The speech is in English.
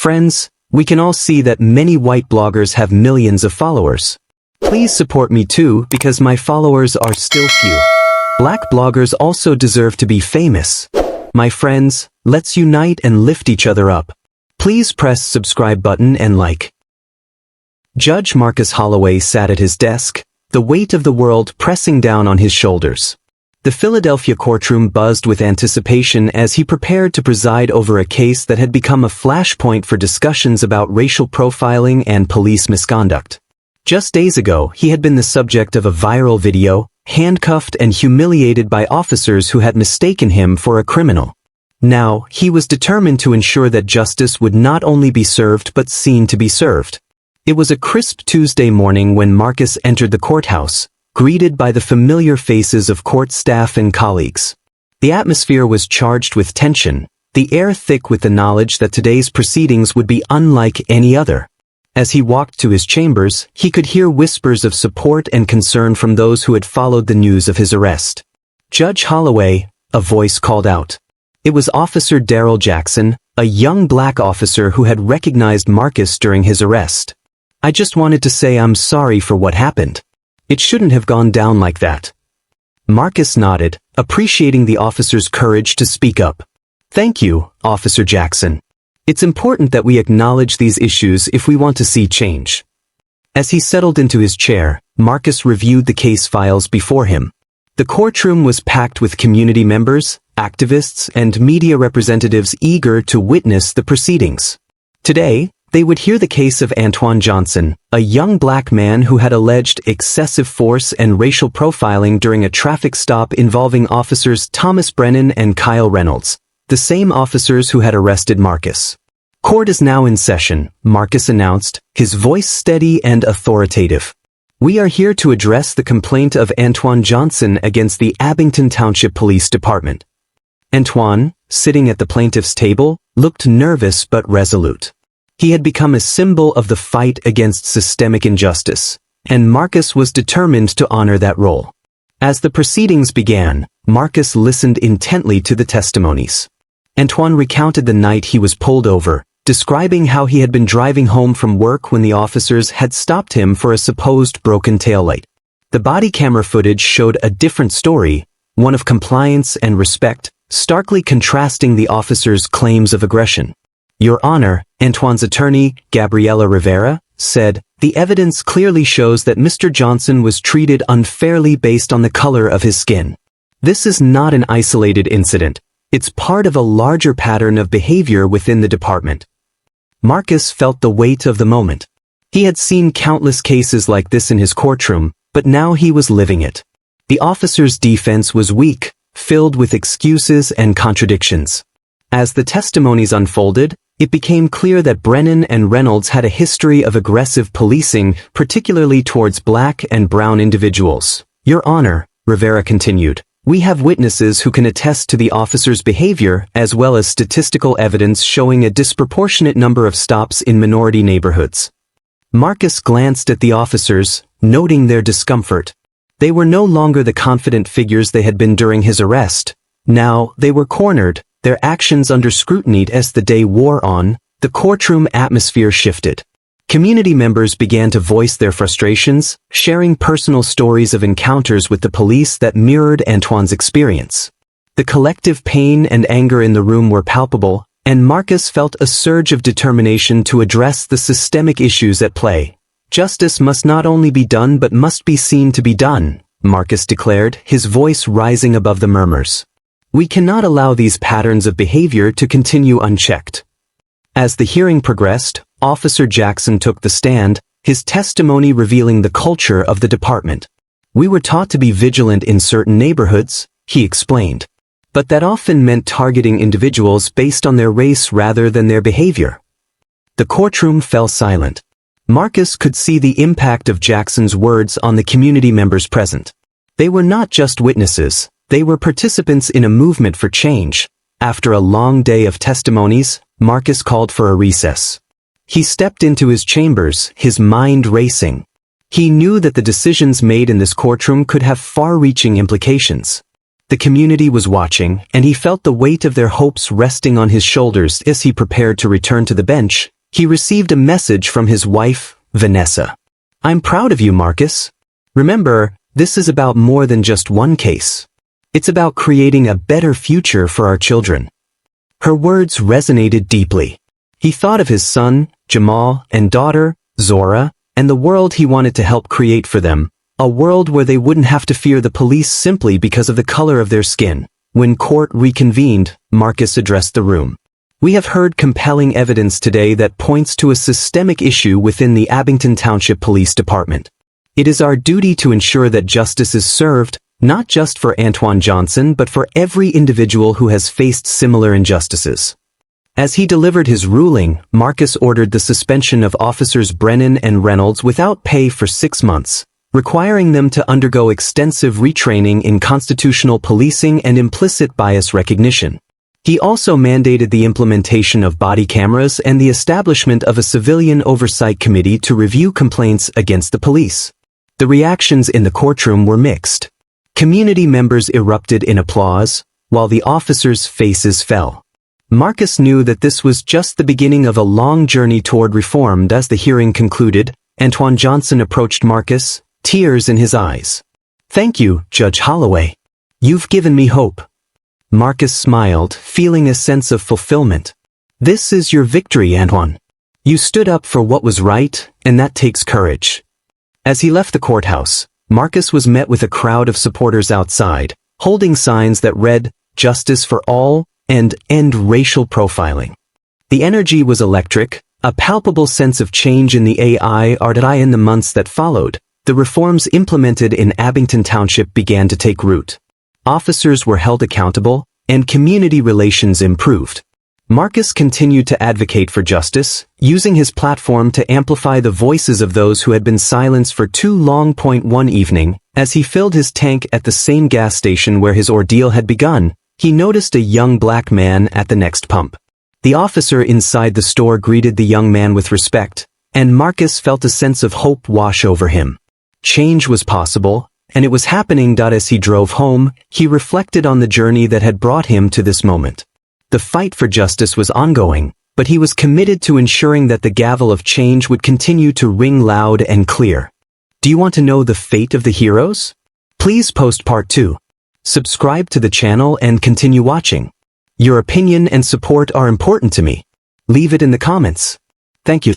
Friends, we can all see that many white bloggers have millions of followers. Please support me too because my followers are still few. Black bloggers also deserve to be famous. My friends, let's unite and lift each other up. Please press subscribe button and like. Judge Marcus Holloway sat at his desk, the weight of the world pressing down on his shoulders. The Philadelphia courtroom buzzed with anticipation as he prepared to preside over a case that had become a flashpoint for discussions about racial profiling and police misconduct. Just days ago, he had been the subject of a viral video, handcuffed and humiliated by officers who had mistaken him for a criminal. Now, he was determined to ensure that justice would not only be served but seen to be served. It was a crisp Tuesday morning when Marcus entered the courthouse, greeted by the familiar faces of court staff and colleagues. The atmosphere was charged with tension, the air thick with the knowledge that today's proceedings would be unlike any other. As he walked to his chambers, he could hear whispers of support and concern from those who had followed the news of his arrest. "Judge Holloway," a voice called out. It was Officer Daryl Jackson, a young black officer who had recognized Marcus during his arrest. "I just wanted to say I'm sorry for what happened. It shouldn't have gone down like that." Marcus nodded, appreciating the officer's courage to speak up. "Thank you, Officer Jackson. It's important that we acknowledge these issues if we want to see change." As he settled into his chair, Marcus reviewed the case files before him. The courtroom was packed with community members, activists, and media representatives eager to witness the proceedings. Today, they would hear the case of Antwan Johnson, a young black man who had alleged excessive force and racial profiling during a traffic stop involving officers Thomas Brennan and Kyle Reynolds, the same officers who had arrested Marcus. "Court is now in session," Marcus announced, his voice steady and authoritative. "We are here to address the complaint of Antwan Johnson against the Abington Township Police Department." Antwan, sitting at the plaintiff's table, looked nervous but resolute. He had become a symbol of the fight against systemic injustice, and Marcus was determined to honor that role. As the proceedings began, Marcus listened intently to the testimonies. Antwan recounted the night he was pulled over, describing how he had been driving home from work when the officers had stopped him for a supposed broken taillight. The body camera footage showed a different story, one of compliance and respect, starkly contrasting the officers' claims of aggression. "Your Honor," Antwan's attorney, Gabriela Rivera, said, "the evidence clearly shows that Mr. Johnson was treated unfairly based on the color of his skin. This is not an isolated incident. It's part of a larger pattern of behavior within the department." Marcus felt the weight of the moment. He had seen countless cases like this in his courtroom, but now he was living it. The officer's defense was weak, filled with excuses and contradictions. As the testimonies unfolded, it became clear that Brennan and Reynolds had a history of aggressive policing, particularly towards black and brown individuals. "Your Honor," Rivera continued, "we have witnesses who can attest to the officer's behavior as well as statistical evidence showing a disproportionate number of stops in minority neighborhoods." Marcus glanced at the officers, noting their discomfort. They were no longer the confident figures they had been during his arrest. Now, they were cornered, their actions under scrutiny. As the day wore on, the courtroom atmosphere shifted. Community members began to voice their frustrations, sharing personal stories of encounters with the police that mirrored Antwan's experience. The collective pain and anger in the room were palpable, and Marcus felt a surge of determination to address the systemic issues at play. "Justice must not only be done but must be seen to be done," Marcus declared, his voice rising above the murmurs. "We cannot allow these patterns of behavior to continue unchecked." As the hearing progressed, Officer Jackson took the stand, his testimony revealing the culture of the department. "We were taught to be vigilant in certain neighborhoods," he explained. "But that often meant targeting individuals based on their race rather than their behavior." The courtroom fell silent. Marcus could see the impact of Jackson's words on the community members present. They were not just witnesses, they were participants in a movement for change. After a long day of testimonies, Marcus called for a recess. He stepped into his chambers, his mind racing. He knew that the decisions made in this courtroom could have far-reaching implications. The community was watching, and he felt the weight of their hopes resting on his shoulders. As he prepared to return to the bench, he received a message from his wife, Vanessa. "I'm proud of you, Marcus. Remember, this is about more than just one case. It's about creating a better future for our children." Her words resonated deeply. He thought of his son, Jamal, and daughter, Zora, and the world he wanted to help create for them, a world where they wouldn't have to fear the police simply because of the color of their skin. When court reconvened, Marcus addressed the room. "We have heard compelling evidence today that points to a systemic issue within the Abington Township Police Department. It is our duty to ensure that justice is served, not just for Antoine Johnson but for every individual who has faced similar injustices." As he delivered his ruling, Marcus ordered the suspension of officers Brennan and Reynolds without pay for 6 months, requiring them to undergo extensive retraining in constitutional policing and implicit bias recognition. He also mandated the implementation of body cameras and the establishment of a civilian oversight committee to review complaints against the police. The reactions in the courtroom were mixed. Community members erupted in applause, while the officers' faces fell. Marcus knew that this was just the beginning of a long journey toward reform. As the hearing concluded, Antoine Johnson approached Marcus, tears in his eyes. "Thank you, Judge Holloway. You've given me hope." Marcus smiled, feeling a sense of fulfillment. "This is your victory, Antoine. You stood up for what was right, and that takes courage." As he left the courthouse, Marcus was met with a crowd of supporters outside, holding signs that read, "Justice for All" and "End Racial Profiling." The energy was electric, a palpable sense of change in the AI. In the months that followed, the reforms implemented in Abington Township began to take root. Officers were held accountable, and community relations improved. Marcus continued to advocate for justice, using his platform to amplify the voices of those who had been silenced for too long. One evening, as he filled his tank at the same gas station where his ordeal had begun, he noticed a young black man at the next pump. The officer inside the store greeted the young man with respect, and Marcus felt a sense of hope wash over him. Change was possible, and it was happening. As he drove home, he reflected on the journey that had brought him to this moment. The fight for justice was ongoing, but he was committed to ensuring that the gavel of change would continue to ring loud and clear. Do you want to know the fate of the heroes? Please post part 2. Subscribe to the channel and continue watching. Your opinion and support are important to me. Leave it in the comments. Thank you.